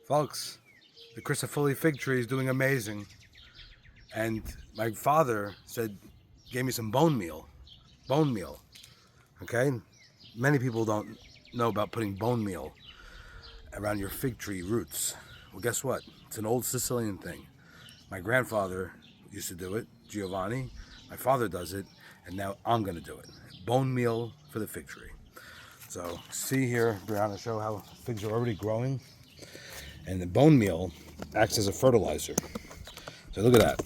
Folks, the Crisafulli Fig Tree is doing amazing. And my father gave me some bone meal. Bone meal. Okay? Many people don't know about putting bone meal around your fig tree roots. Well, guess what? It's an old Sicilian thing. My grandfather used to do it, Giovanni. My father does it, and now I'm going to do it. Bone meal for the fig tree. So, see here, Brianna, show how figs are already growing. And the bone meal acts as a fertilizer. So look at that,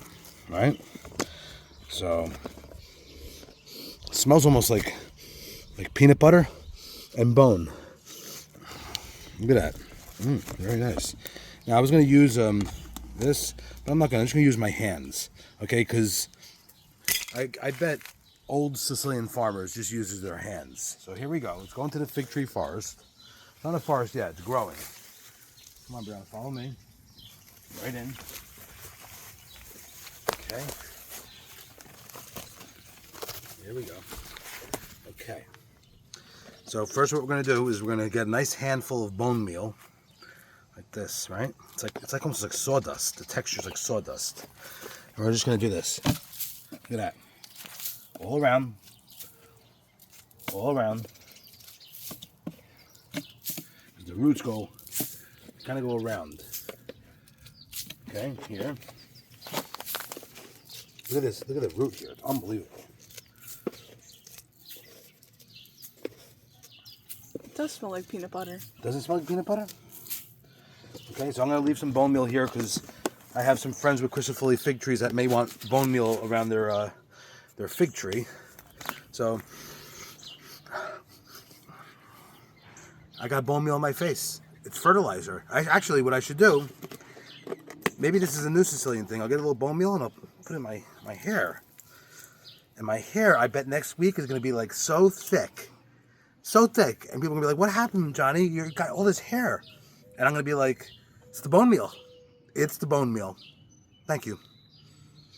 right? So it smells almost like peanut butter and bone. Look at that. Very nice. Now I was going to use this, but I'm not going to. I'm just going to use my hands, okay? Because I bet old Sicilian farmers just uses their hands. So here we go. Let's go into the fig tree forest. It's not a forest yet. It's growing. Come on, Brianna, follow me. Right in. Okay. Here we go. Okay. So first what we're going to do is we're going to get a nice handful of bone meal. Like this, right? It's like almost like sawdust. The texture's like sawdust. And we're just going to do this. Look at that. All around. All around. The roots kind of go around. Okay, here. Look at this. Look at the root here. It's unbelievable. It does smell like peanut butter. Does it smell like peanut butter? Okay, so I'm going to leave some bone meal here because I have some friends with Crisafulli fig trees that may want bone meal around their fig tree. So I got bone meal on my face. It's fertilizer. Actually, what I should do, maybe this is a new Sicilian thing. I'll get a little bone meal and I'll put it in my hair. And my hair, I bet next week is going to be like so thick. So thick. And people are going to be like, what happened, Johnny? You got all this hair. And I'm going to be like, it's the bone meal. It's the bone meal. Thank you.